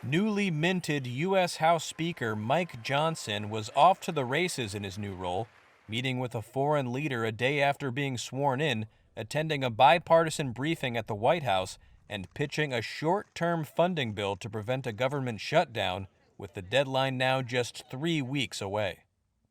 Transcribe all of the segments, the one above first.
Newly minted U.S. House Speaker Mike Johnson was off to the races in his new role, meeting with a foreign leader a day after being sworn in, attending a bipartisan briefing at the White House, and pitching a short-term funding bill to prevent a government shutdown, with the deadline now just 3 weeks away.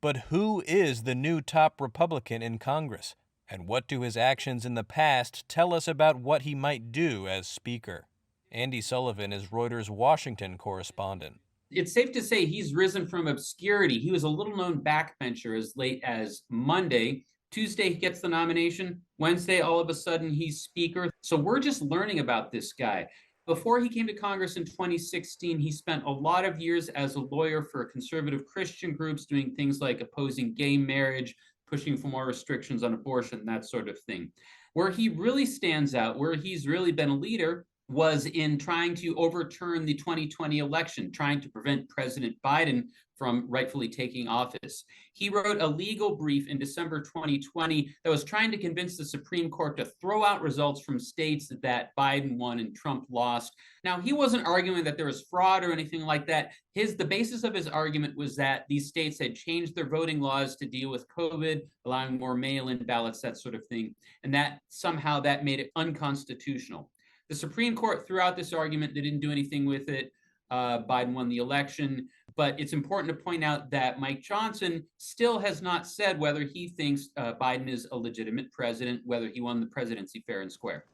But who is the new top Republican in Congress? And what do his actions in the past tell us about what he might do as Speaker? Andy Sullivan is Reuters' Washington correspondent. It's safe to say he's risen from obscurity. He was a little known backbencher as late as Monday. Tuesday, he gets the nomination. Wednesday, all of a sudden, he's Speaker. So we're just learning about this guy. Before he came to Congress in 2016, he spent a lot of years as a lawyer for conservative Christian groups, doing things like opposing gay marriage, pushing for more restrictions on abortion, that sort of thing. Where he really stands out, where he's really been a leader, was in trying to overturn the 2020 election, trying to prevent President Biden from rightfully taking office. He wrote a legal brief in December 2020 that was trying to convince the Supreme Court to throw out results from states that Biden won and Trump lost. Now, he wasn't arguing that there was fraud or anything like that. The basis of his argument was that these states had changed their voting laws to deal with COVID, allowing more mail-in ballots, that sort of thing, and that somehow that made it unconstitutional. The Supreme Court threw out this argument. They didn't do anything with it. Biden won the election. But it's important to point out that Mike Johnson still has not said whether he thinks Biden is a legitimate president, whether he won the presidency fair and square.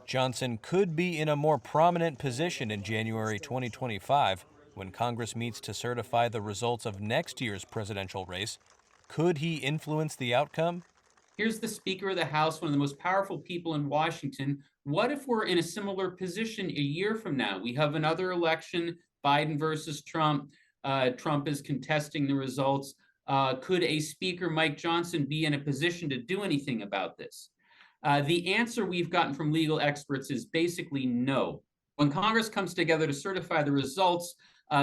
Johnson could be in a more prominent position in January 2025 when Congress meets to certify the results of next year's presidential race. Could he influence the outcome? Here's the Speaker of the House, one of the most powerful people in Washington. What if we're in a similar position a year from now? We have another election, Biden versus Trump. Trump is contesting the results. Could a Speaker, Mike Johnson, be in a position to do anything about this? The answer we've gotten from legal experts is basically no. When Congress comes together to certify the results,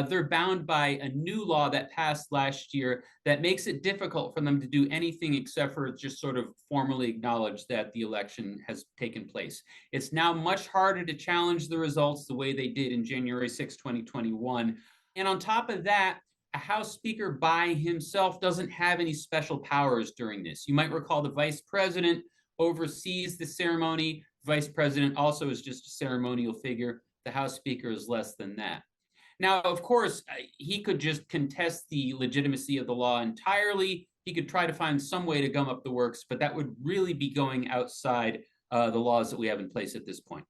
they're bound by a new law that passed last year that makes it difficult for them to do anything except for just sort of formally acknowledge that the election has taken place. It's now much harder to challenge the results the way they did in January 6, 2021. And on top of that, a House Speaker by himself doesn't have any special powers during this. You might recall the Vice President oversees the ceremony. Vice President also is just a ceremonial figure. The House Speaker is less than that. Now, of course, he could just contest the legitimacy of the law entirely. He could try to find some way to gum up the works, but that would really be going outside the laws that we have in place at this point.